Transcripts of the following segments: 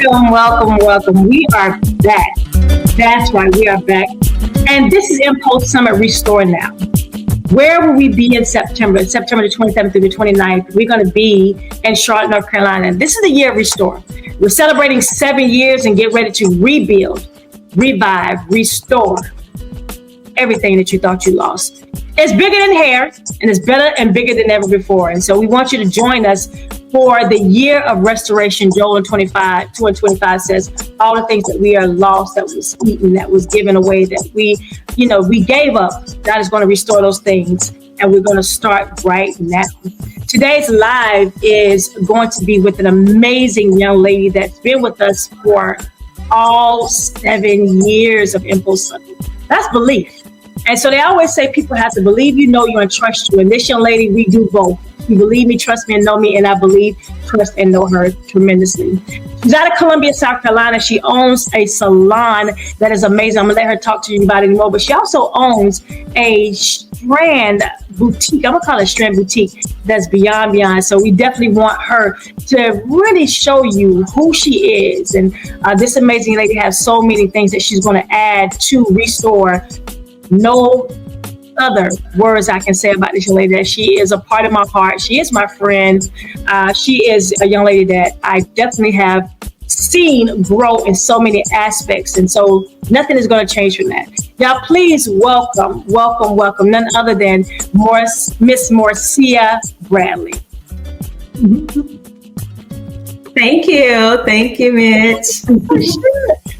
Welcome, welcome, welcome. We are back. That's right, we are back. And this is Impulse Summit Restore Now. Where will we be in September? September the 27th through the 29th. We're going to be in Charlotte, North Carolina. This is the year of Restore. We're celebrating 7 years and get ready to rebuild, revive, restore everything that you thought you lost. It's bigger than hair, and it's better and bigger than ever before. And so we want you to join us for the year of restoration. Joel 2 and 25 says, all the things that we are lost, that was eaten, that was given away, that we gave up, God is going to restore those things. And we're going to start right now. Today's live is going to be with an amazing young lady that's been with us for all 7 years of Impulse Summit. That's belief. And so they always say people have to believe you, know you, and trust you. And this young lady, we do both. You believe me, trust me, and know me, and I believe, trust, and know her tremendously. She's out of Columbia, South Carolina. She owns a salon that is amazing. I'm going to let her talk to you about it anymore. But she also owns a strand boutique. I'm going to call it a strand boutique that's beyond. So we definitely want her to really show you who she is. And this amazing lady has so many things that she's going to add to restore. No other words I can say about this young lady, that she is a part of my heart. She is my friend. She is a young lady that I definitely have seen grow in so many aspects. And so nothing is going to change from that. Y'all, please welcome none other than Miss Morcia Bradley. Thank you, Mitch.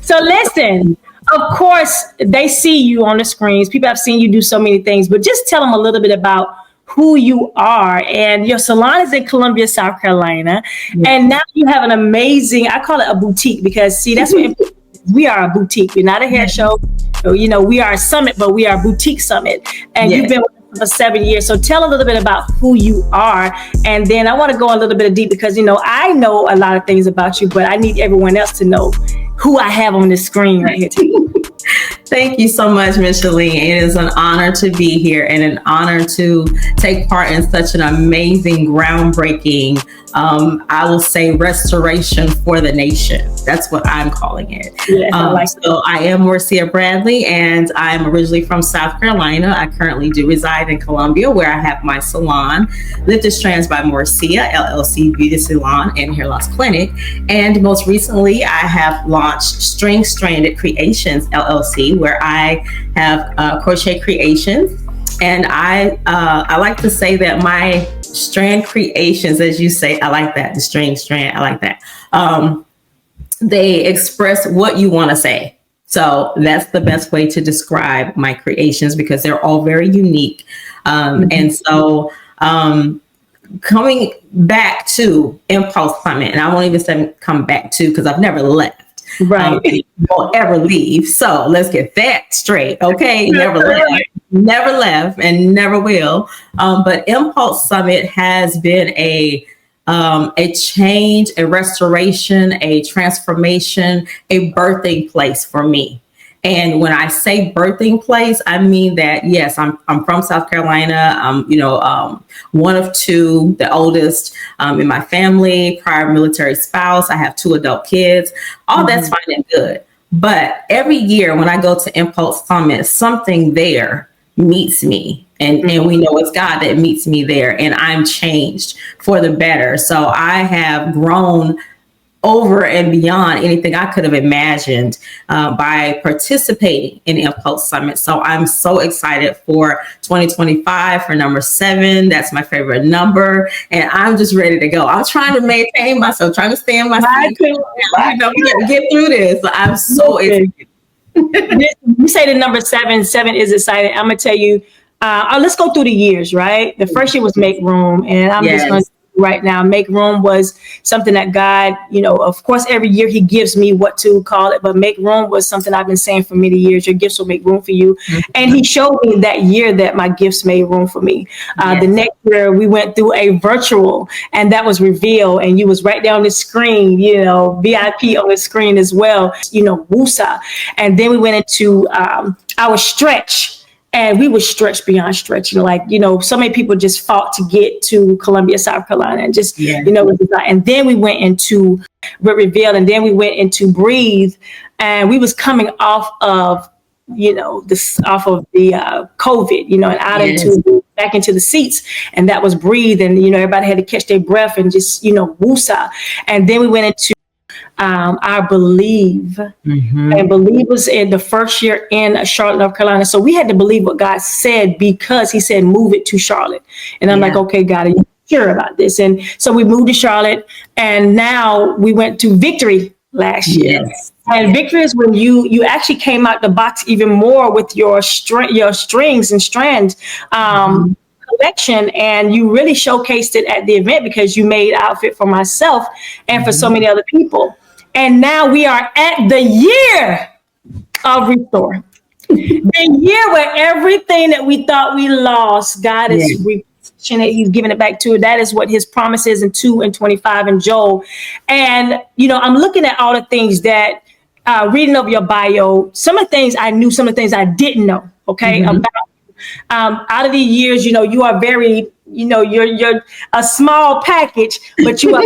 So listen, of course, they see you on the screens. People have seen you do so many things, but just tell them a little bit about who you are. And your salon is in Columbia, South Carolina. Yes. And now you have an amazing, I call it a boutique, because see, that's what we are, a boutique. We're not a hair show. You know, we are a summit, but we are a boutique summit. And You've been with us for 7 years. So tell a little bit about who you are. And then I want to go a little bit deep, because, I know a lot of things about you, but I need everyone else to know who I have on the screen right here today. Thank you so much, Micheline. It is an honor to be here and an honor to take part in such an amazing, groundbreaking, I will say, restoration for the nation. That's what I'm calling it. Yes, so I am Morcia Bradley, and I'm originally from South Carolina. I currently do reside in Columbia, where I have my salon, Lifted Strands by Morcia, LLC Beauty Salon and Hair Loss Clinic. And most recently, I have launched String Stranded Creations, LLC, where I have crochet creations. And I like to say that my strand creations, as you say, I like that, the string strand, I like that. They express what you want to say. So that's the best way to describe my creations, because they're all very unique. And so coming back to Impulse Summit, and I won't even say come back to, because I've never left. Right. Won't ever leave. So let's get that straight. Okay. Never left and never will. But Impulse Summit has been a change, a restoration, a transformation, a birthing place for me. And when I say birthing place, I mean that, yes, I'm from South Carolina. I'm, one of two, the oldest in my family, prior military spouse. I have 2 adult kids. All that's fine and good. But every year when I go to Impulse Summit, something there meets me. And we know it's God that meets me there. And I'm changed for the better. So I have grown over and beyond anything I could have imagined by participating in Impulse Summit. So I'm so excited for 2025, for number 7. That's my favorite number. And I'm just ready to go. I'm trying to maintain myself, trying to stay in my seat. Get through this. I'm so excited. You say the number 7. 7 is exciting. I'm going to tell you, let's go through the years, right? The first year was Make Room. And I'm just going to right now, Make Room was something that God, of course, every year he gives me what to call it, but Make Room was something I've been saying for many years. Your gifts will make room for you. Mm-hmm. And he showed me that year that my gifts made room for me. The next year we went through a virtual, and that was Reveal, and you was right there on the screen, VIP on the screen as well, Wusa. And then we went into our Stretch. And we were stretched beyond stretch. Like, so many people just fought to get to Columbia, South Carolina, and just, and then we went into Reveal, and then we went into Breathe, and we was coming off of, off of the COVID, and out into back into the seats, and that was Breathe, and everybody had to catch their breath and just woosah, and then we went into our Believe, and Believe was in the first year in Charlotte, North Carolina. So we had to believe what God said, because he said, move it to Charlotte. And I'm like, okay, God, are you sure about this? And so we moved to Charlotte, and now we went to Victory last year. And Victory is when you actually came out the box even more with your strings and strands collection, and you really showcased it at the event, because you made outfit for myself and for so many other people. And now we are at the year of Restore. The year where everything that we thought we lost, God is reaching it. He's giving it back to it. That is what his promise is in 2 and 25 in Joel. And, I'm looking at all the things that, reading over your bio, some of the things I knew, some of the things I didn't know, about out of the years, you are very, you're a small package, but you are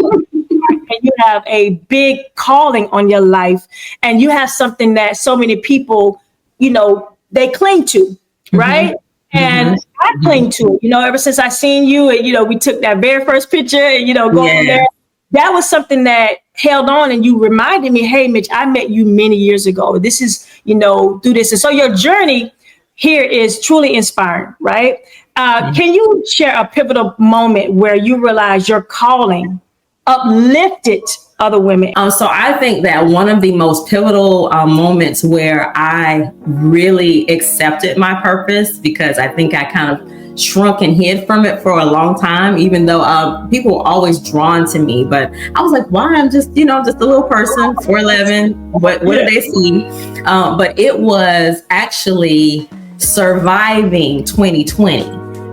and you have a big calling on your life, and you have something that so many people, they cling to, right? And I cling to it, ever since I seen you, and, we took that very first picture, and, going from there. That was something that held on, and you reminded me, hey, Mitch, I met you many years ago. This is, through this. And so your journey here is truly inspiring, right? Can you share a pivotal moment where you realized your calling uplifted other women? So I think that one of the most pivotal moments where I really accepted my purpose, because I think I kind of shrunk and hid from it for a long time, even though people were always drawn to me. But I was like, why? I'm just, just a little person, 4'11". What do they see? But it was actually surviving 2020,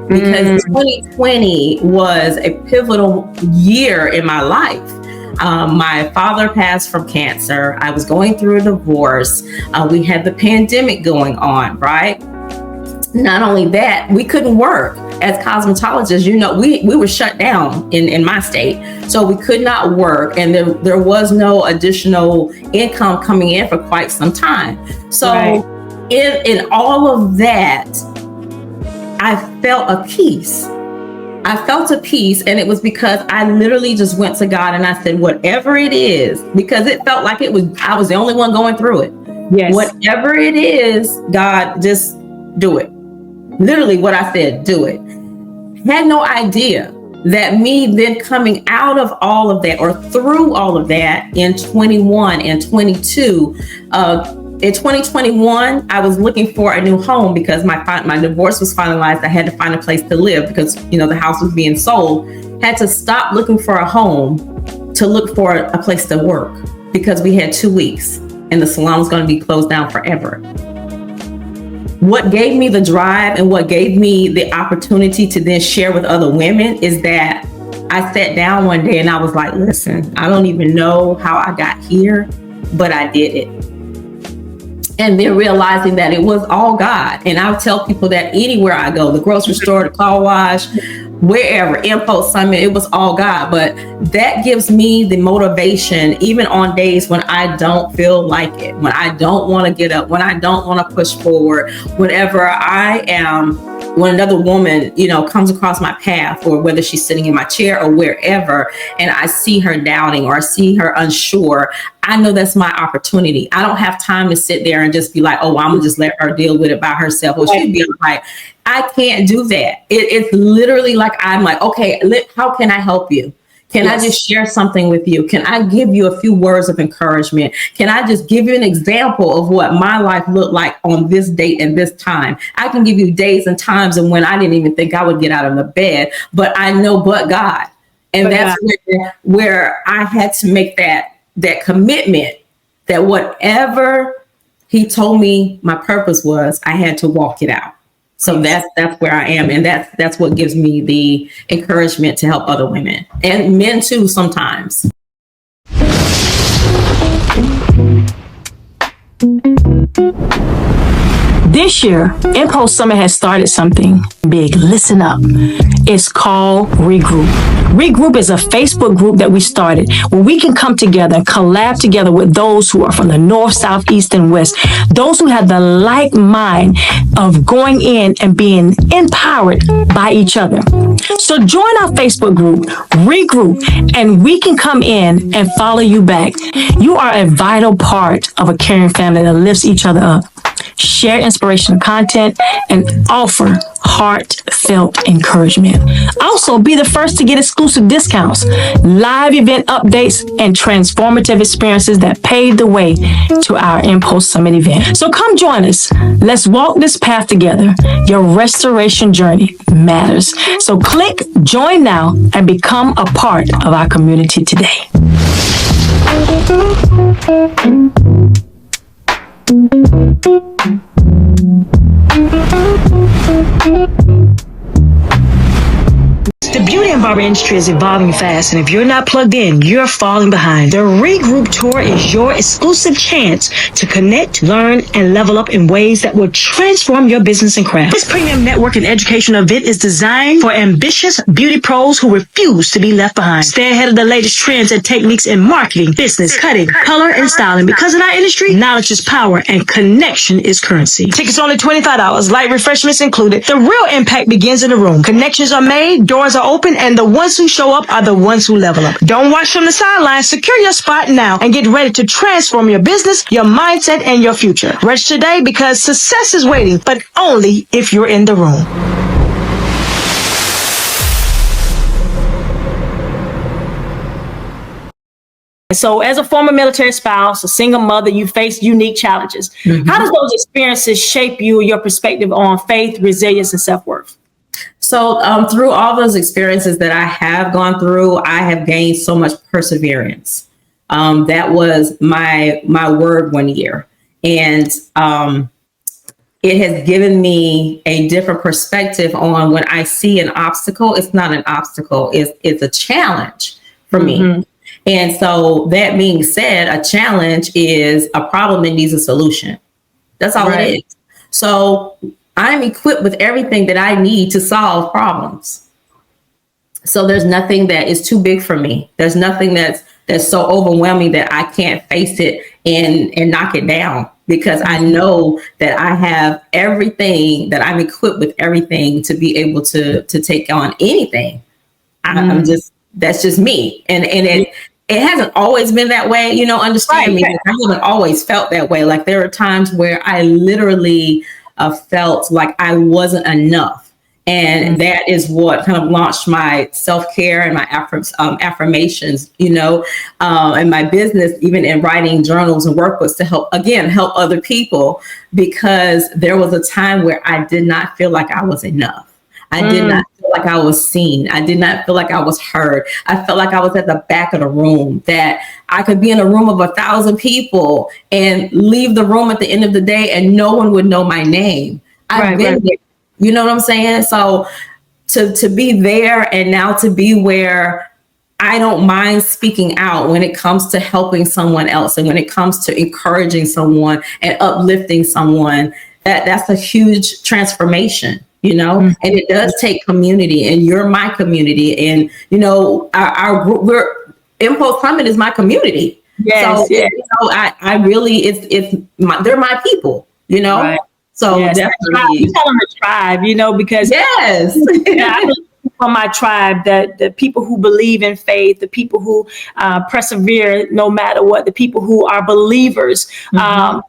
because 2020 was a pivotal year in my life. My father passed from cancer. I was going through a divorce. We had the pandemic going on, right? Not only that, we couldn't work as cosmetologists. We were shut down in my state. So we could not work, and there was no additional income coming in for quite some time. So in all of that, I felt a peace. And it was because I literally just went to God and I said, whatever it is, because it felt like I was the only one going through it. Yes. Whatever it is, God, just do it. Literally what I said, do it. Had no idea that me then coming out of all of that, or through all of that, in 21 and 22, in 2021, I was looking for a new home because my divorce was finalized. I had to find a place to live because, the house was being sold. Had to stop looking for a home to look for a place to work, because we had 2 weeks and the salon was going to be closed down forever. What gave me the drive and what gave me the opportunity to then share with other women is that I sat down one day and I was like, listen, I don't even know how I got here, but I did it. And then realizing that it was all God. And I'll tell people that anywhere I go, the grocery store, the car wash, wherever, Impulse Summit, it was all God. But that gives me the motivation, even on days when I don't feel like it, when I don't want to get up, when I don't want to push forward, whenever I am, when another woman, comes across my path, or whether she's sitting in my chair or wherever, and I see her doubting or I see her unsure, I know that's my opportunity. I don't have time to sit there and just be like, oh, I'm gonna just let her deal with it by herself. Well, she'd be like, I can't do that. It's literally like, I'm like, okay, how can I help you? Can I just share something with you? Can I give you a few words of encouragement? Can I just give you an example of what my life looked like on this date and this time? I can give you days and times and when I didn't even think I would get out of the bed, but I know but God. And that's where I had to make that commitment that whatever he told me my purpose was, I had to walk it out. So that's where I am. And that's what gives me the encouragement to help other women and men too sometimes. This year, Impulse Summit has started something big. Listen up. It's called Regroup. Regroup is a Facebook group that we started where we can come together and collab together with those who are from the north, south, east, and west. Those who have the like mind of going in and being empowered by each other. So join our Facebook group, Regroup, and we can come in and follow you back. You are a vital part of a caring family that lifts each other up. Share inspirational content, and offer heartfelt encouragement. Also, be the first to get exclusive discounts, live event updates, and transformative experiences that pave the way to our Impulse Summit event. So come join us. Let's walk this path together. Your restoration journey matters. So click join now and become a part of our community today. The beauty and barber industry is evolving fast, and if you're not plugged in, you're falling behind. The Regroup Tour is your exclusive chance to connect, learn, and level up in ways that will transform your business and craft. This premium network and educational event is designed for ambitious beauty pros who refuse to be left behind. Stay ahead of the latest trends and techniques in marketing, business, cutting, color, and styling. Because in our industry, knowledge is power and connection is currency. Tickets only $25, light refreshments included. The real impact begins in the room. Connections are made, doors are open, and the ones who show up are the ones who level up. Don't watch from the sidelines. Secure your spot now and get ready to transform your business, your mindset, and your future. Register today because success is waiting, but only if you're in the room. So as a former military spouse, a single mother, you face unique challenges. Mm-hmm. How does those experiences shape you, your perspective on faith, resilience, and self-worth? So through all those experiences that I have gone through, I have gained so much perseverance. That was my word one year. And it has given me a different perspective on when I see an obstacle. It's not an obstacle. It's a challenge for mm-hmm. me. And so that being said, a challenge is a problem that needs a solution. That's all it is. So I'm equipped with everything that I need to solve problems. So there's nothing that is too big for me. There's nothing that's so overwhelming that I can't face it and knock it down, because I know that I have everything, that I'm equipped with everything to be able to take on anything. That's just me. And it hasn't always been that way, understand me. I haven't always felt that way. Like there are times where I literally felt like I wasn't enough. And that is what kind of launched my self-care and my affirmations, and my business, even in writing journals and workbooks to help other people, because there was a time where I did not feel like I was enough. I did not feel like I was seen. I did not feel like I was heard. I felt like I was at the back of the room, that I could be in a room of 1,000 people and leave the room at the end of the day and no one would know my name. I've been there. You know what I'm saying? So to be there and now to be where I don't mind speaking out when it comes to helping someone else and when it comes to encouraging someone and uplifting someone, that's a huge transformation. And it does take community, and you're my community. And, our group, Impulse Summit is my community. Yes, so, I really, they're my people, Right. So definitely. You tell them a tribe, because yes. I believe for my tribe, that the people who believe in faith, the people who persevere no matter what, the people who are believers, from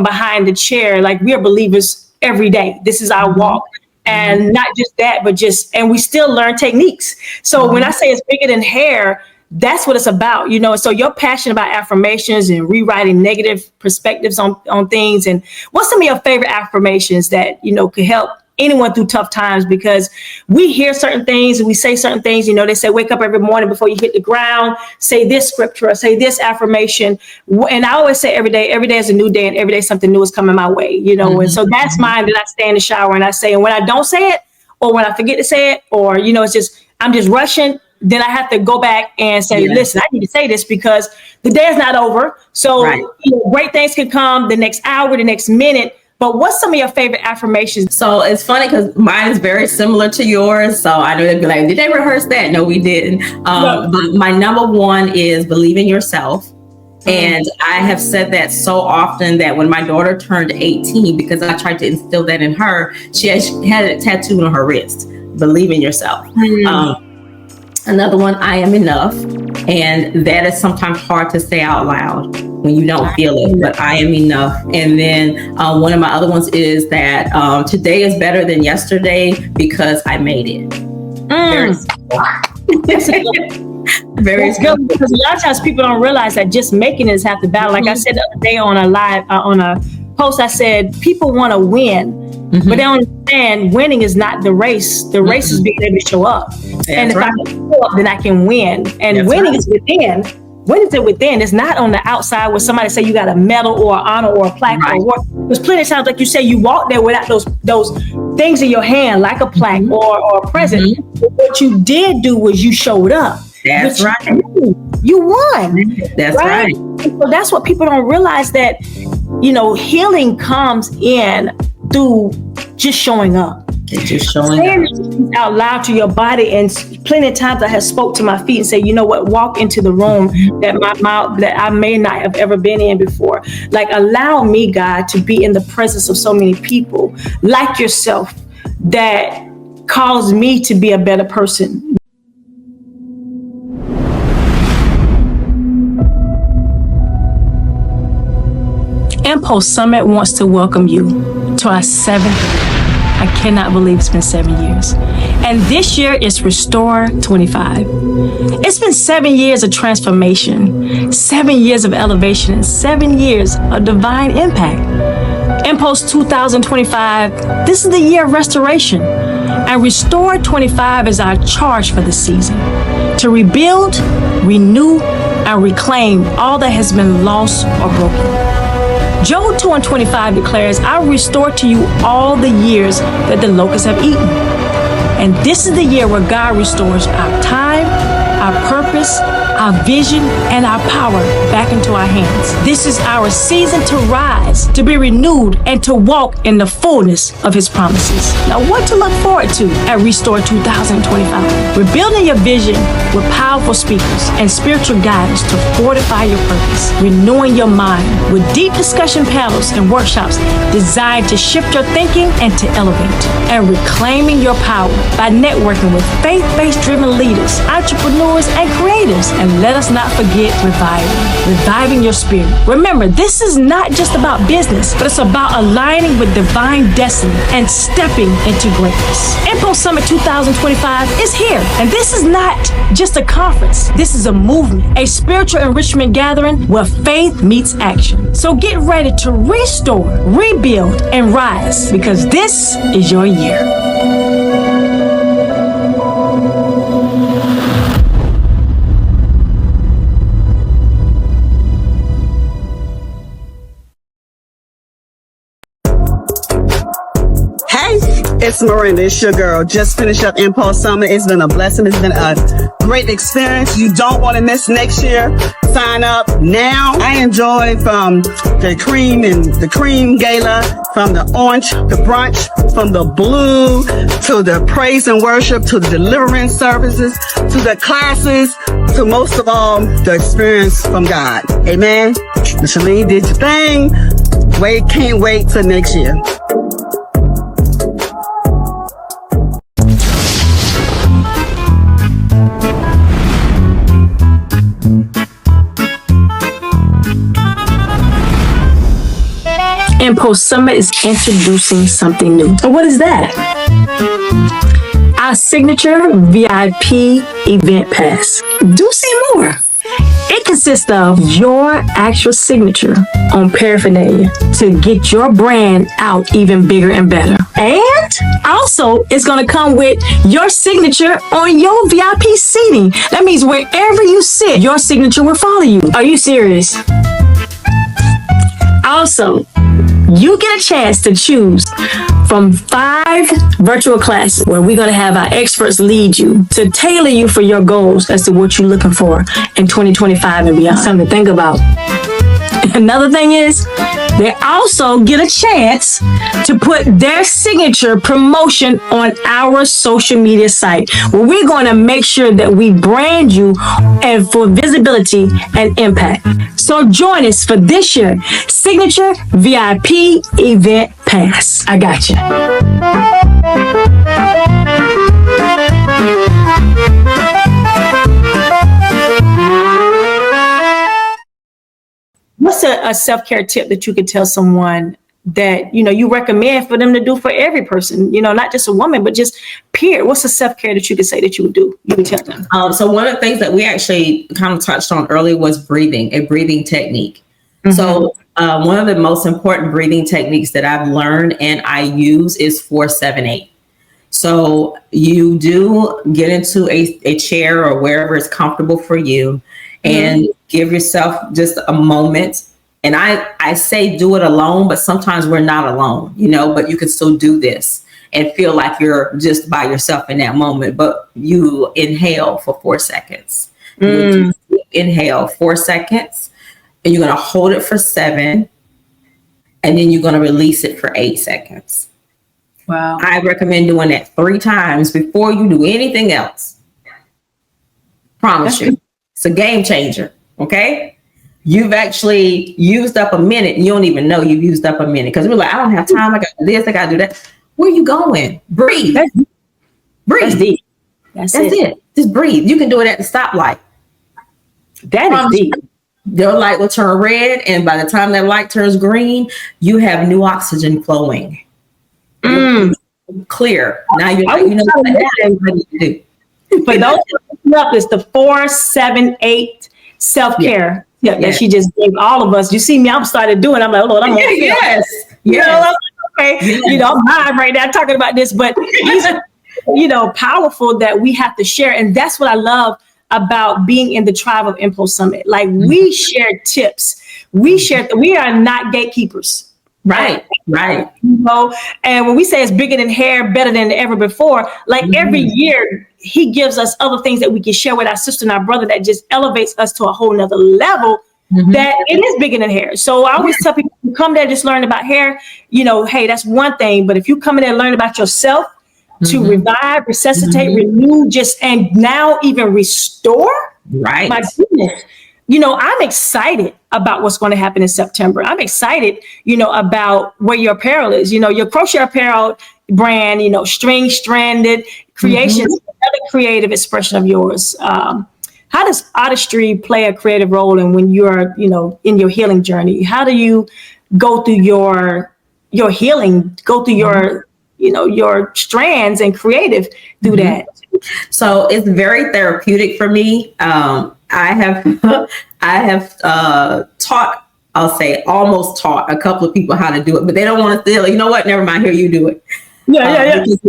behind the chair, like we are believers every day. This is our walk. And not just that, but and we still learn techniques. So when I say it's bigger than hair, that's what it's about, So you're passionate about affirmations and rewriting negative perspectives on things. And what's some of your favorite affirmations that, could help anyone through tough times? Because we hear certain things and we say certain things, they say, wake up every morning before you hit the ground, say this scripture or say this affirmation. And I always say every day is a new day, and every day something new is coming my way, And so that's mine, that I stay in the shower and I say, and when I don't say it, or when I forget to say it, or, I'm just rushing, then I have to go back and say, listen, I need to say this because the day is not over. So great things can come the next hour, the next minute. But what's some of your favorite affirmations? So it's funny because mine is very similar to yours. So I know they'd be like, did they rehearse that? No, we didn't. But my number one is believe in yourself. And I have said that so often that when my daughter turned 18, because I tried to instill that in her, she had it tattooed on her wrist. Believe in yourself. Another one, I am enough. And that is sometimes hard to say out loud when you don't feel it, but I am enough. And then one of my other ones is that today is better than yesterday because I made it. Very good, because a lot of times people don't realize that just making it is half the battle. Like I said the other day on a live, on a post, I said, people want to win. But they don't understand winning is not the race. The race is being able to show up. And if I can show up, then I can win. And winning is within. When is it within? It's not on the outside where somebody say you got a medal or an honor or a plaque or what. There's plenty of times, like you say, you walk there without those things in your hand, like a plaque or a present. But what you did do was you showed up. That's right. You won. That's right. So that's what people don't realize, that, you know, healing comes in through just showing up. It's just showing up out loud to your body. And plenty of times I have spoke to my feet and say, you know what, walk into the room that I may not have ever been in before. Like, allow me, God, to be in the presence of so many people like yourself that cause me to be a better person. Impulse Summit wants to welcome you to our 7th. I cannot believe it's been 7 years. And this year is Restore 25. It's been 7 years of transformation, 7 years of elevation, and 7 years of divine impact. Impulse 2025, this is the year of restoration. And Restore 25 is our charge for the season, to rebuild, renew, and reclaim all that has been lost or broken. Joel 2:25 declares, I will restore to you all the years that the locusts have eaten. And this is the year where God restores our time, our purpose, our vision, and our power back into our hands. This is our season to rise, to be renewed, and to walk in the fullness of His promises. Now, what to look forward to at Restore 2025? We're building your vision with powerful speakers and spiritual guidance to fortify your purpose, renewing your mind with deep discussion panels and workshops designed to shift your thinking and to elevate, and reclaiming your power by networking with faith-based driven leaders, entrepreneurs, and creators. And let us not forget reviving your spirit. Remember, this is not just about business, but it's about aligning with divine destiny and stepping into greatness. Impulse Summit 2025 is here. And this is not just a conference. This is a movement, a spiritual enrichment gathering where faith meets action. So get ready to restore, rebuild, and rise, because this is your year. It's Miranda, it's your girl. Just finished up Impulse Summit. It's been a blessing. It's been a great experience. You don't want to miss next year. Sign up now. I enjoyed from the cream gala, from the orange, the brunch, from the blue, to the praise and worship, to the deliverance services, to the classes, to most of all, the experience from God. Amen. Micheline did your thing. Can't wait till next year. Impulse Summit is introducing something new. And what is that? Our signature VIP event pass. Do say more. It consists of your actual signature on paraphernalia to get your brand out even bigger and better. And also, it's going to come with your signature on your VIP seating. That means wherever you sit, your signature will follow you. Are you serious? Also, you get a chance to choose from 5 virtual classes where we're going to have our experts lead you to tailor you for your goals as to what you're looking for in 2025 and beyond. Something to think about. Another thing is, they also get a chance to put their signature promotion on our social media site, where we're going to make sure that we brand you and for visibility and impact. So join us for this year Signature VIP Event Pass. I got you. What's a self-care tip that you could tell someone that, you recommend for them to do for every person, not just a woman, but just period? What's a self-care that you could say that you would do? You would tell them. So one of the things that we actually kind of touched on earlier was a breathing technique. Mm-hmm. So one of the most important breathing techniques that I've learned and I use is 4-7-8. So you do get into a chair or wherever is comfortable for you, and give yourself just a moment. And I say do it alone, but sometimes we're not alone, but you can still do this and feel like you're just by yourself in that moment. But you inhale for 4 seconds. You inhale 4 seconds, and you're going to hold it for 7, and then you're going to release it for 8 seconds. Wow. I recommend doing that 3 times before you do anything else. Promise you. It's a game changer. Okay. You've actually used up a minute and you don't even know you've used up a minute, because we're like, I don't have time. I got to do this. I got to do that. Where are you going? Breathe. Breathe. That's deep. That's it. Just breathe. You can do it at the stoplight. That is deep. Your light will turn red, and by the time that light turns green, you have new oxygen flowing. Clear. Now you know what you do. For those up, it's the 4-7-8 self-care that she just gave all of us. You see me, I'm started doing. I'm like, Lord, I'm yes. Okay. I'm live right now talking about this, but these are, powerful that we have to share. And that's what I love about being in the Tribe of Impulse Summit. Like, we share tips. We are not gatekeepers. Right. And when we say it's bigger than hair, better than ever before, like every year, he gives us other things that we can share with our sister and our brother that just elevates us to a whole nother level, that it is bigger than hair. So I always tell people, you come there, just learn about hair, hey, that's one thing. But if you come in there and learn about yourself to revive, resuscitate, renew, and now even restore, right? My goodness. I'm excited about what's going to happen in September. I'm excited, about where your apparel is. Your crochet apparel brand, string stranded creations, another creative expression of yours. How does artistry play a creative role in when you're, in your healing journey? How do you go through your healing, go through your strands and creative through that? So it's very therapeutic for me. I have taught, almost taught a couple of people how to do it, but they don't want to say, you know what? Never mind. Here, you do it. Yeah. It's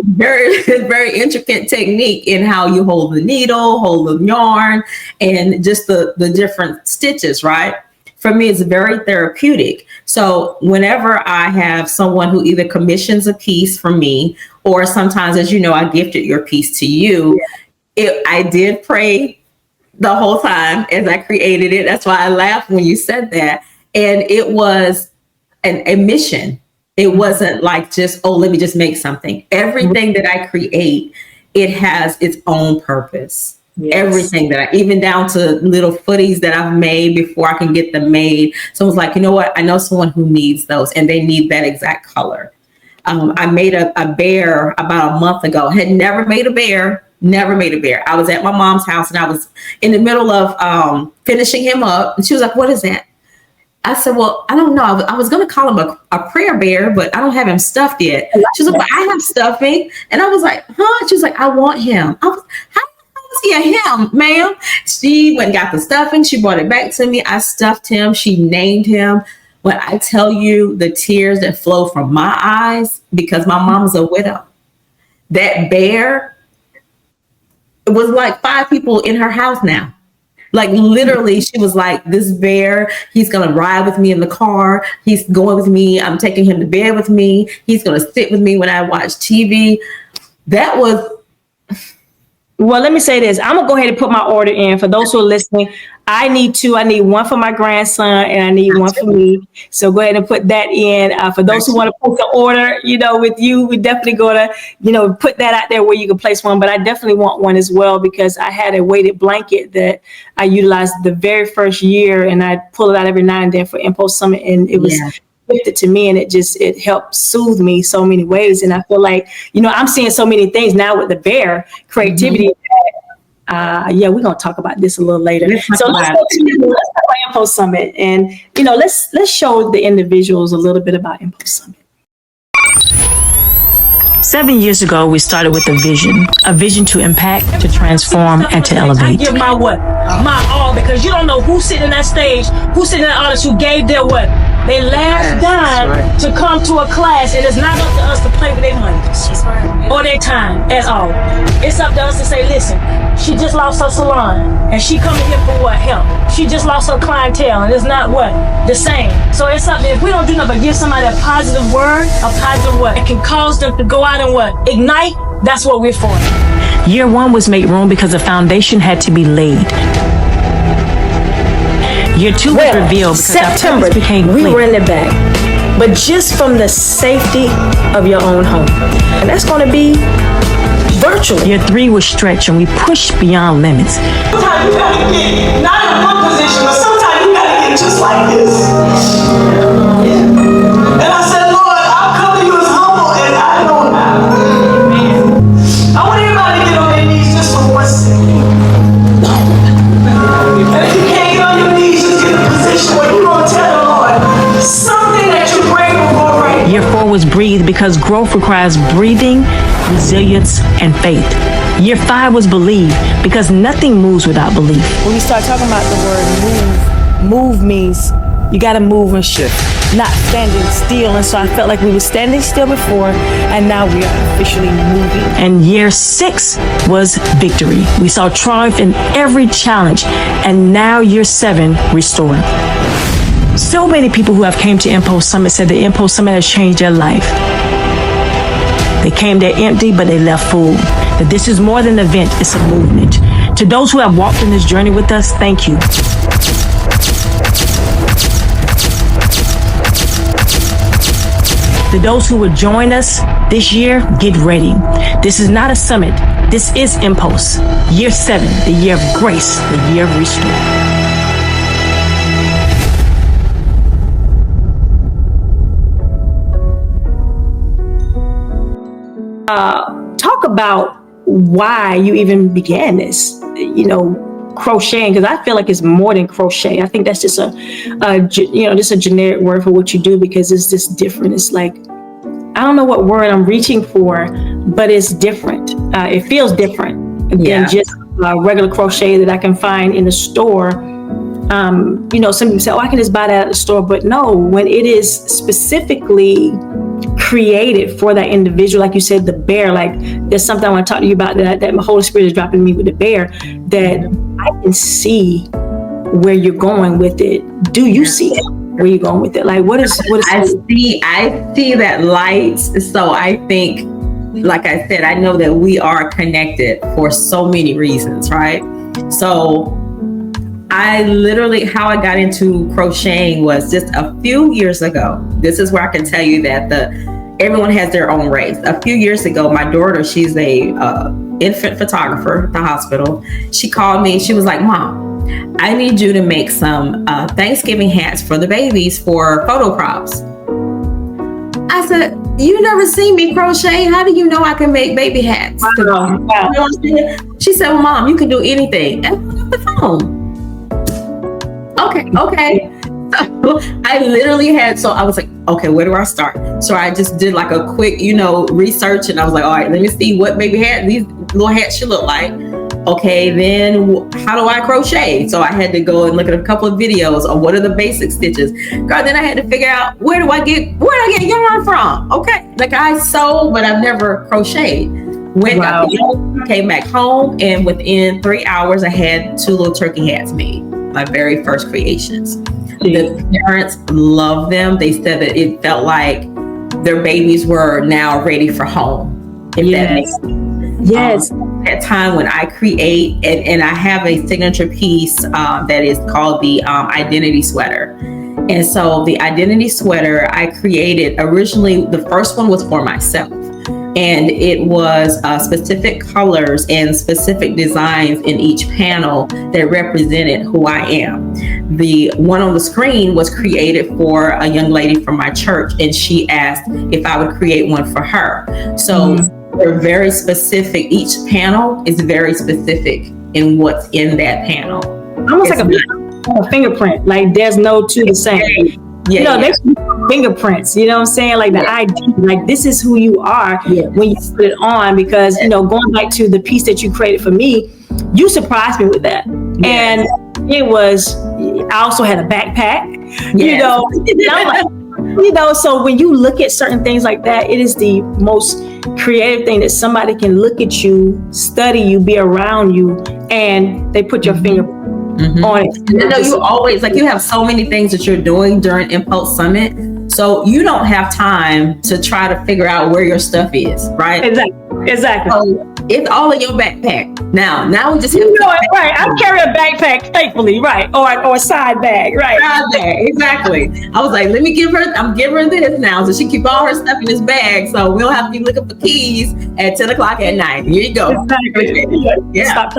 a very intricate technique in how you hold the needle, hold the yarn, and just the different stitches, right? For me, it's very therapeutic. So whenever I have someone who either commissions a piece from me, or sometimes, as you know, I gifted your piece to you, I did pray the whole time as I created it. That's why I laughed when you said that. And it was a mission. It wasn't like just, let me just make something. Everything that I create, it has its own purpose. Yes. Everything even down to little footies that I've made before I can get them made. Someone's like, you know what? I know someone who needs those, and they need that exact color. I made a bear about a month ago. Had never made a bear. I was at my mom's house, and I was in the middle of finishing him up. And she was like, what is that? I said, well, I don't know. I was going to call him a prayer bear, but I don't have him stuffed yet. She was like, well, I have stuffing. And I was like, huh? She was like, I want him. How is he a him, ma'am? She went and got the stuffing. She brought it back to me. I stuffed him. She named him. When I tell you the tears that flow from my eyes, because my mom's a widow, that bear, it was like 5 people in her house now. Like, literally, she was like, this bear, he's going to ride with me in the car. He's going with me. I'm taking him to bed with me. He's going to sit with me when I watch TV. That was Well, let me say this. I'm gonna go ahead and put my order in for those who are listening. I need two. I need one for my grandson and I need one for me. So go ahead and put that in. For those who want to put the order, with you, we definitely gonna, put that out there where you can place one. But I definitely want one as well because I had a weighted blanket that I utilized the very first year, and I pull it out every now and then for Impulse Summit, and it was gifted to me, and it helped soothe me so many ways. And I feel like, I'm seeing so many things now with the bear creativity. We're gonna talk about this a little later. Let's talk about Impulse Summit, and let's show the individuals a little bit about Impulse Summit. 7 years ago, we started with a vision to impact, to transform, and to elevate. I give my what? My all, because you don't know who's sitting in that stage, who's sitting in that audience, who gave their what? They last dime to come to a class, and it's not up to us to play with their money or their time at all. It's up to us to say, listen, she just lost her salon, and she coming here for what? Help. She just lost her clientele, and it's not what? The same. So it's something, if we don't do nothing but give somebody a positive word, a positive what? It can cause them to go out and what? Ignite. That's what we're for. Year one was made room because the foundation had to be laid. Year two was revealed because September became we clear. were in the back, but just from the safety of your own home, and that's going to be virtual. Year three was stretched, and we pushed beyond limits. Sometimes you gotta get not in one position, but sometimes you gotta get just like this. And I said, Lord, I'll come to you as humble as I know how. I want everybody to get on their knees just for 1 second. And if you can't get on your knees, just get in a position where you're gonna tell the Lord something that you're grateful for right now. Year four was breathe because growth requires breathing, resilience, and faith. Year five was believe because nothing moves without belief. When you start talking about the word move means you got to move and shift, not standing still. And so I felt like we were standing still before, and now we are officially moving. And year six was victory. We saw triumph in every challenge, and now year seven, restored. So many people who have came to Impulse Summit said the Impulse Summit has changed their life. They came there empty, but they left full. That this is more than an event, it's a movement. To those who have walked in this journey with us, thank you. To those who will join us this year, get ready. This is not a summit. This is Impulse. Year 7, the year of grace, the year of restore. Talk about why you even began this, crocheting, because I feel like it's more than crochet. I think that's just just a generic word for what you do, because it's just different. It's like, I don't know what word I'm reaching for, but it's different. It feels different than just regular crochet that I can find in the store. Some people say, I can just buy that at the store, but no, when it is specifically created for that individual, like you said, the bear, like there's something I want to talk to you about that my Holy Spirit is dropping me with the bear, that I can see where you're going with it. Do you see it? Where you're going with it? Like what is I see that light. So I think, like I said, I know that we are connected for so many reasons, right? So how I got into crocheting was just a few years ago. This is where I can tell you that everyone has their own race. A few years ago, my daughter, she's a infant photographer at the hospital. She called me. She was like, Mom, I need you to make some Thanksgiving hats for the babies for photo props. I said, you never seen me crochet. How do you know I can make baby hats? Wow. You know what I'm saying? She said, well, Mom, you can do anything. And I hung up the phone. Okay. So I literally I was like, okay, where do I start? So I just did like a quick, research, and I was like, all right, let me see what baby hat, these little hats should look like. Okay, then how do I crochet? So I had to go and look at a couple of videos of what are the basic stitches. Girl, then I had to figure out where do I get yarn from? Okay, like I sew, but I've never crocheted. Came back home, and within 3 hours, I had 2 little turkey hats made. My very first creations. The parents loved them. They said that it felt like their babies were now ready for home. If that makes sense. Yes. that time when I create, and I have a signature piece that is called the identity sweater. And so the identity sweater I created originally, the first one was for myself. And it was specific colors and specific designs in each panel that represented who I am. The one on the screen was created for a young lady from my church, and she asked if I would create one for her. So they're very specific. Each panel is very specific in what's in that panel. Almost like a fingerprint. Like there's no two the same. Yeah, you know, they should be fingerprints, you know what I'm saying? Like the ID, like this is who you are when you put it on, because, you know, going back to the piece that you created for me, you surprised me with that. And it was, I also had a backpack, you know, and I'm like, you know, so when you look at certain things like that, it is the most creative thing that somebody can look at you, study you, be around you, and they put your finger on it. And I know you always, like, you have so many things that you're doing during Impulse Summit, so you don't have time to try to figure out where your stuff is, right? Exactly. So it's all in your backpack. Now we just right. I carry a backpack faithfully, right? Or a side bag, right? Side bag, exactly. I was like, I'm giving her this now, so she keep all her stuff in this bag, so we don't have to be looking for keys at 10 o'clock at night. Here you go. Exactly. Yeah. Stop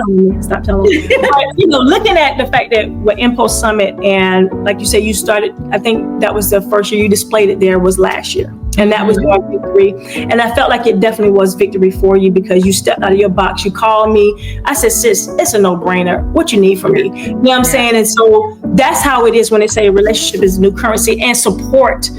telling me. But, you know, looking at the fact that with Impulse Summit, and like you said, you started, I think that was the first year you displayed it there was last year. And that was your victory. And I felt like it definitely was victory for you because you stepped out of your box. You called me. I said, sis, it's a no-brainer. What you need from me? You know what I'm saying? And so that's how it is when they say a relationship is new currency, and support.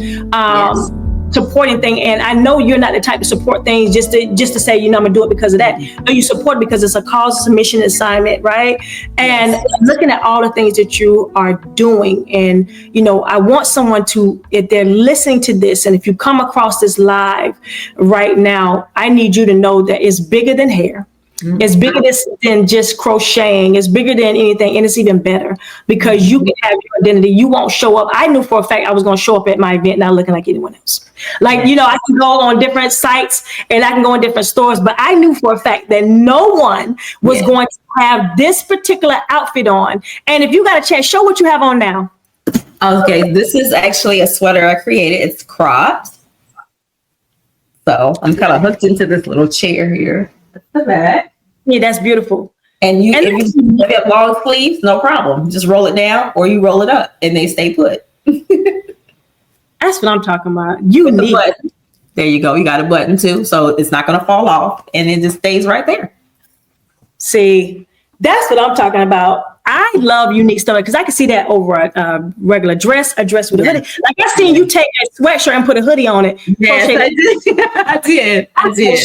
Supporting thing. And I know you're not the type to support things just to say, you know, I'm gonna do it because of that. No, you support because it's a cause, it's a mission assignment, right? And looking at all the things that you are doing, and you know, I want someone to, if they're listening to this, and if you come across this live right now, I need you to know that it's bigger than hair. It's bigger than just crocheting. It's bigger than anything, and it's even better because you can have your identity. You won't show up. I knew for a fact I was going to show up at my event not looking like anyone else. Like, you know, I can go on different sites and I can go in different stores, but I knew for a fact that no one was going to have this particular outfit on. And if you got a chance, show what you have on now. Okay, this is actually a sweater I created. It's cropped. So I'm kind of hooked into this little chair here. That's the back. Yeah, that's beautiful. And if you have long sleeves, no problem. Just roll it down or you roll it up and they stay put. That's what I'm talking about. You need button. There you go. You got a button too. So it's not going to fall off and it just stays right there. See, that's what I'm talking about. I love unique stuff because I can see that over a regular dress, a dress with a hoodie. Like I seen you take a sweatshirt and put a hoodie on it. Yes, I did. I did.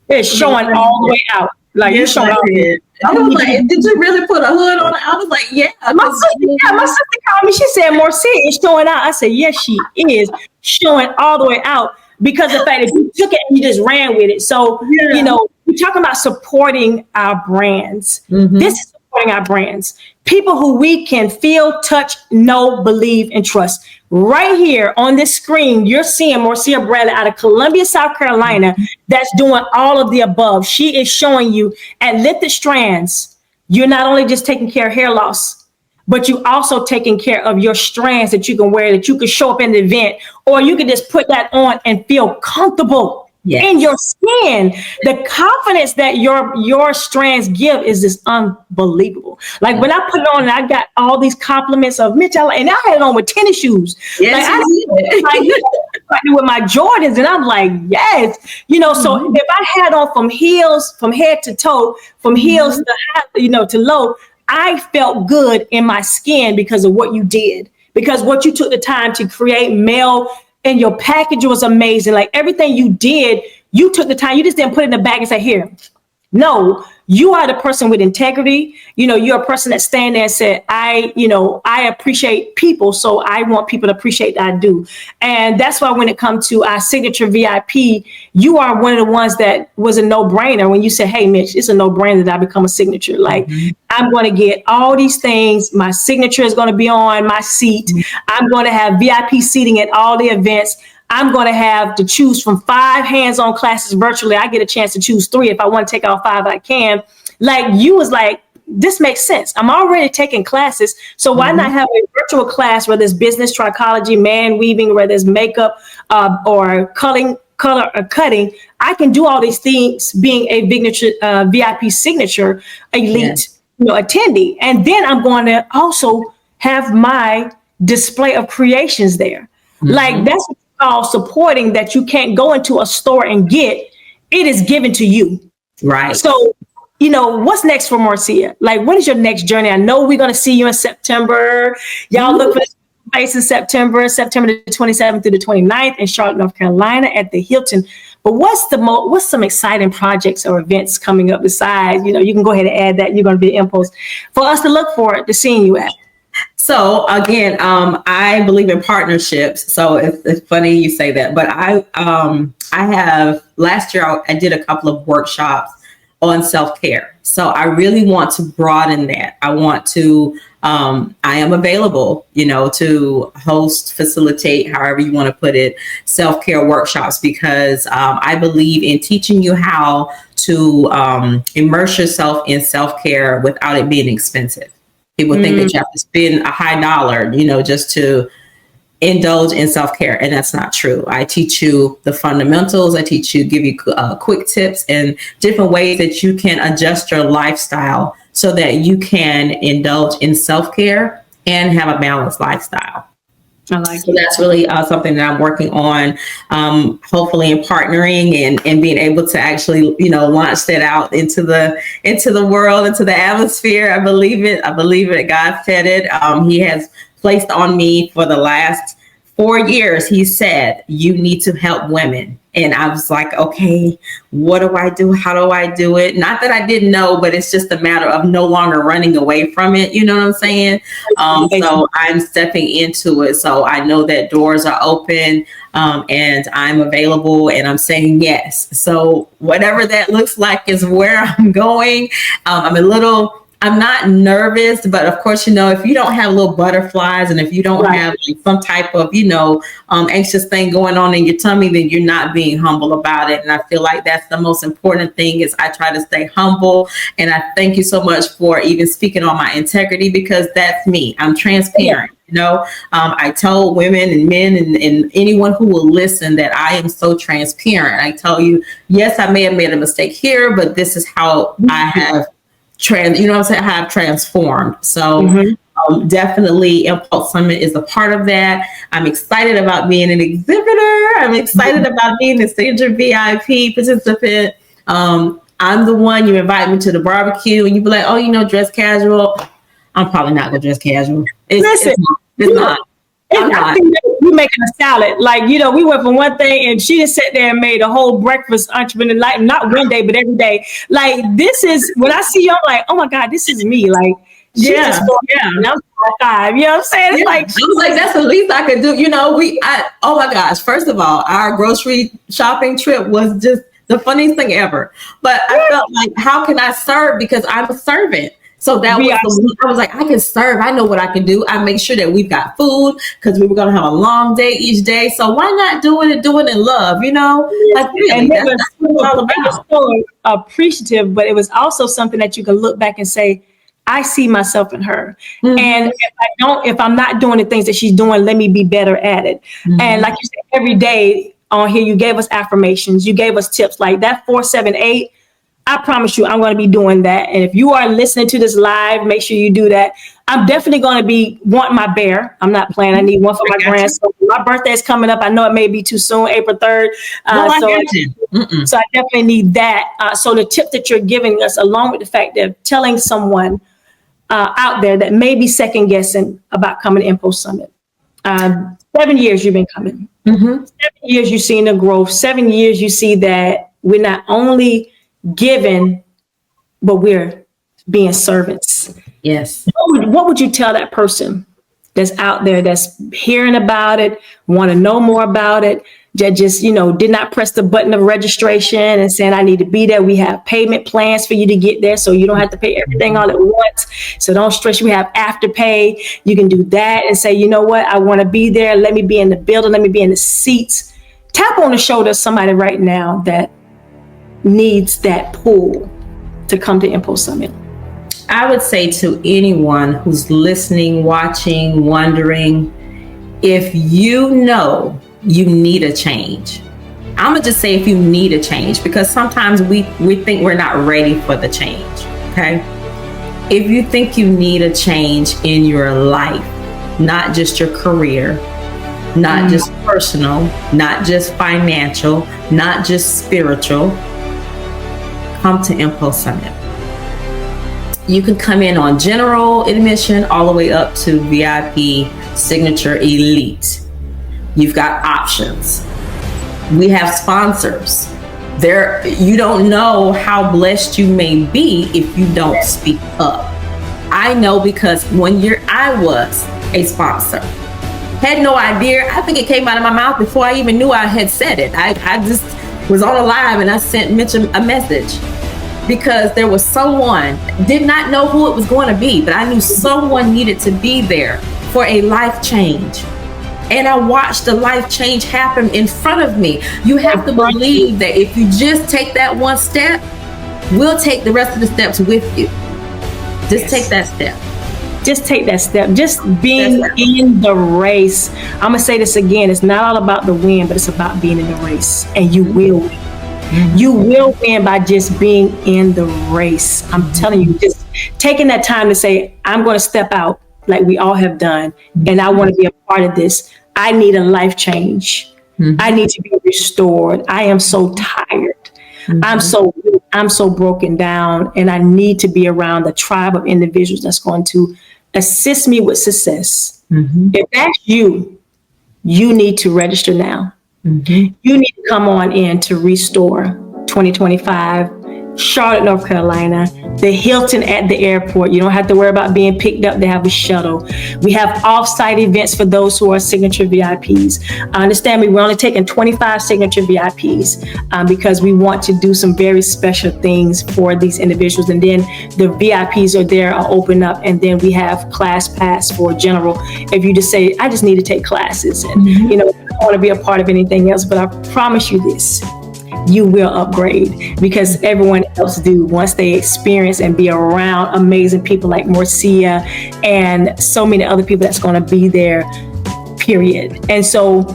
It's showing all the way out. Like you're showing all the way out. I was like, did you really put a hood on it? I was like, yeah. My sister called me. She said, morcia is showing out. I said, yes, she is showing all the way out because of the fact that you took it and you just ran with it. So, you know, we're talking about supporting our brands. This is supporting our brands. People who we can feel, touch, know, believe, and trust. Right here on this screen, you're seeing Morcia Bradley out of Columbia, South Carolina, that's doing all of the above. She is showing you at Lifted Strands, you're not only just taking care of hair loss, but you also taking care of your strands that you can wear, that you can show up in the event, or you can just put that on and feel comfortable in your skin. The confidence that your strands give is just unbelievable. Like when I put it on and I got all these compliments of Mitch, and I had it on with tennis shoes. Yes, like with my Jordans, and I'm like, yes, you know. So if I had on from head to toe, from heels to high, you know, to low, I felt good in my skin because of what you did, because what you took the time to create, mail. And your package was amazing. Like everything you did, you took the time. You just didn't put it in the bag and say, here. No, you are the person with integrity. You know, you're a person that stand there and said, I appreciate people. So I want people to appreciate that I do. And that's why when it comes to our signature VIP, you are one of the ones that was a no-brainer when you said, hey, Mitch, it's a no-brainer that I become a signature. Like I'm going to get all these things. My signature is going to be on my seat. I'm going to have VIP seating at all the events. I'm going to have to choose from 5 hands-on classes virtually. I get a chance to choose 3. If I want to take all 5, I can. Like, you was like, this makes sense. I'm already taking classes. So why not have a virtual class, whether it's business, trichology, man weaving, whether it's makeup or color or cutting. I can do all these things being a VIP signature elite attendee. And then I'm going to also have my display of creations there. Like, that's what you call supporting, that you can't go into a store and get. It is given to you. Right. So, what's next for Morcia? Like, what is your next journey? I know we're going to see you in September. Y'all look for this place in September the 27th through the 29th in Charlotte, North Carolina at the Hilton. But what's some exciting projects or events coming up besides, you can go ahead and add that you're going to be at Impulse for us to look forward to seeing you at. So again, I believe in partnerships. So it's funny you say that, but I have, last year I did a couple of workshops on self-care. So I really want to broaden that. I want to, I am available, to host, facilitate, however you want to put it, self-care workshops, because I believe in teaching you how to immerse yourself in self-care without it being expensive. People think that you have to spend a high dollar, just to indulge in self-care. And that's not true. I teach you the fundamentals. I give you quick tips and different ways that you can adjust your lifestyle so that you can indulge in self-care and have a balanced lifestyle. I like so that's really something that I'm working on, hopefully in partnering and being able to actually, launch that out into the world, into the atmosphere. I believe it. God fed it. He has placed on me for the last 4 years. He said, you need to help women. And I was like, okay, what do I do? How do I do it? Not that I didn't know, but it's just a matter of no longer running away from it. You know what I'm saying? So I'm stepping into it. So I know that doors are open and I'm available and I'm saying yes. So whatever that looks like is where I'm going. I'm not nervous, but of course, if you don't have little butterflies and if you don't have some type of, anxious thing going on in your tummy, then you're not being humble about it. And I feel like that's the most important thing is I try to stay humble. And I thank you so much for even speaking on my integrity, because that's me. I'm transparent. I told women and men and anyone who will listen that I am so transparent. I tell you, yes, I may have made a mistake here, but this is how I have have transformed. So definitely Impulse Summit is a part of that. I'm excited about being an exhibitor. I'm excited about being a signature VIP participant. I'm the one, you invite me to the barbecue and you be like, dress casual. I'm probably not gonna dress casual. It's not. I think that you're making a salad. Like, we went from one thing and she just sat there and made a whole breakfast entrepreneur, like not one day, but every day. Like, this is, when I see you, I'm like, oh my God, this is me. Like, yeah. And I'm 5. You know what I'm saying? It's like, I was like, that's the least I could do. Oh my gosh. First of all, our grocery shopping trip was just the funniest thing ever. But I felt like, how can I serve? Because I'm a servant. So that I was like, I can serve. I know what I can do. I make sure that we've got food because we were going to have a long day each day. So why not do it in love, Like, really, and that's what it's all about. It was so appreciative, but it was also something that you can look back and say, I see myself in her. And if I'm not doing the things that she's doing, let me be better at it. And like you said, every day on here, you gave us affirmations. You gave us tips like that 478. I promise you, I'm going to be doing that. And if you are listening to this live, make sure you do that. I'm definitely going to be wanting my bear. I'm not playing. I need one for my grandson. My birthday is coming up. I know it may be too soon, April 3rd. So I definitely need that. So the tip that you're giving us, along with the fact that telling someone out there that may be second guessing about coming to Impulse Summit. 7 years you've been coming. 7 years you've seen the growth. 7 years you see that we're not only giving, but we're being servants. Yes. What would you tell that person that's out there that's hearing about it, want to know more about it, that just, did not press the button of registration and saying, I need to be there. We have payment plans for you to get there, so you don't have to pay everything all at once. So don't stress. We have Afterpay. You can do that and say, you know what? I want to be there. Let me be in the building. Let me be in the seats Tap on the shoulder of somebody right now that needs that pull to come to Impulse Summit. I would say to anyone who's listening, watching, wondering, if you know you need a change, I'm gonna just say if you need a change, because sometimes we think we're not ready for the change, okay? If you think you need a change in your life, not just your career, not just personal, not just financial, not just spiritual, come to Impulse Summit. You can come in on general admission all the way up to VIP, signature, elite. You've got options. We have sponsors. You don't know how blessed you may be if you don't speak up. I know, because I was a sponsor. Had no idea. I think it came out of my mouth before I even knew I had said it. I just was on a live and I sent Mitch a message, because there was someone, did not know who it was going to be, but I knew someone needed to be there for a life change. And I watched the life change happen in front of me. You have to believe that if you just take that one step, we'll take the rest of the steps with you. Just take that step. Just take that step. Just being in the race. I'm going to say this again. It's not all about the win, but it's about being in the race. And you will win. Mm-hmm. You will win by just being in the race. I'm telling you, just taking that time to say, I'm going to step out like we all have done. And I want to be a part of this. I need a life change. Mm-hmm. I need to be restored. I am so tired. Mm-hmm. I'm so broken down, and I need to be around a tribe of individuals that's going to assist me with success. Mm-hmm. If that's you need to register now. Mm-hmm. You need to come on in to Restore 2025, Charlotte, North Carolina, the Hilton at the airport. You don't have to worry about being picked up. They have a shuttle. We have off-site events for those who are signature VIPs. Understand me, we're only taking 25 signature VIPs because we want to do some very special things for these individuals. And then the VIPs are open up. And then we have class pass for general. If you just say, I just need to take classes and, I don't want to be a part of anything else, but I promise you this. You will upgrade, because everyone else do once they experience and be around amazing people like Morcia and so many other people that's going to be there, period. And so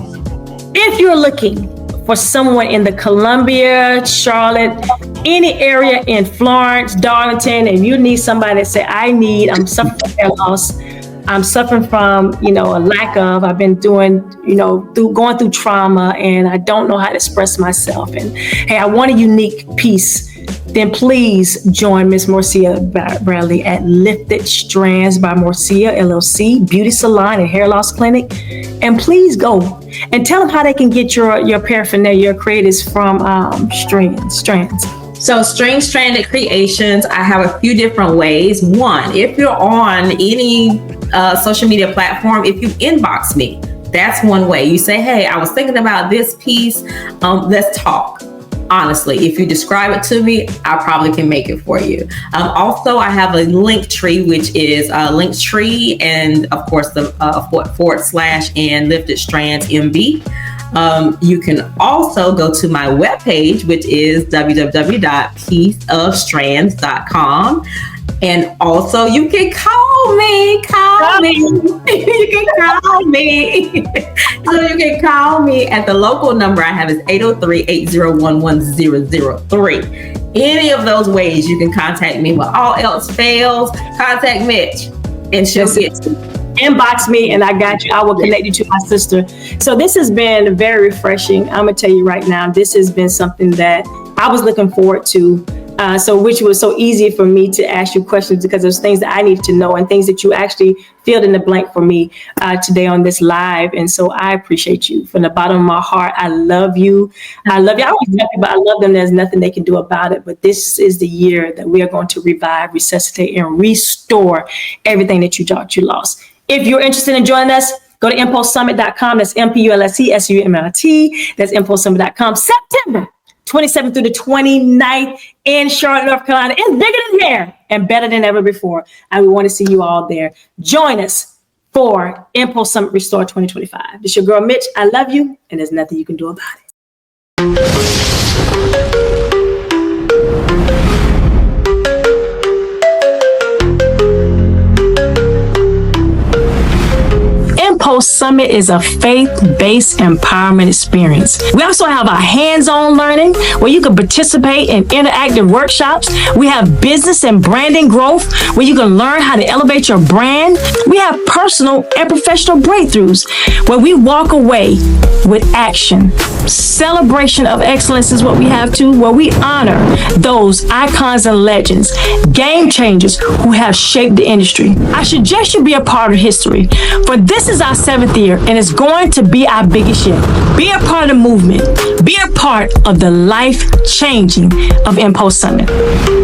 if you're looking for someone in the Columbia, Charlotte, any area in Florence, Darlington, and you need somebody that say, I'm suffering from hair loss, I'm suffering from, a lack of, I've been going through trauma, and I don't know how to express myself. And hey, I want a unique piece. Then please join Miss Morcia Bradley at Lifted Strands by Morcia LLC, beauty salon and hair loss clinic. And please go and tell them how they can get your paraphernalia, your creatives from Strands. So String Stranded Creations, I have a few different ways. One, if you're on any social media platform, if you inbox me, that's one way. You say, hey, I was thinking about this piece. Let's talk. Honestly, if you describe it to me, I probably can make it for you. Also, I have a link tree, which is Linktree, and of course the / and Lifted Strands MB. You can also go to my webpage, which is www.pieceofstrands.com. And also you can call me. You can call me. So you can call me at the local number I have is 803-801-1003. Any of those ways you can contact me. When all else fails, contact Mitch and she'll get to you. Inbox me and I got you. I will connect you to my sister. So this has been very refreshing. I'm going to tell you right now, this has been something that I was looking forward to. Which was so easy for me to ask you questions, because there's things that I needed to know and things that you actually filled in the blank for me today on this live. And so I appreciate you from the bottom of my heart. I love you. I always tell people I love them. There's nothing they can do about it. But this is the year that we are going to revive, resuscitate, and restore everything that you thought you lost. If you're interested in joining us, go to impulsesummit.com. That's MPULSESUMMIT. That's impulsesummit.com. September 27th through the 29th in Charlotte, North Carolina. It's bigger than hair and better than ever before. And we want to see you all there. Join us for Impulse Summit Restore 2025. This is your girl, Mitch. I love you, and there's nothing you can do about it. Impulse Summit is a faith-based empowerment experience. We also have our hands-on learning where you can participate in interactive workshops. We have business and branding growth where you can learn how to elevate your brand. We have personal and professional breakthroughs where we walk away with action. Celebration of excellence is what we have too, where we honor those icons and legends, game changers who have shaped the industry. I suggest you be a part of history, for this is our 7th year and it's going to be our biggest yet. Be a part of the movement. Be a part of the life changing of Impulse Summit.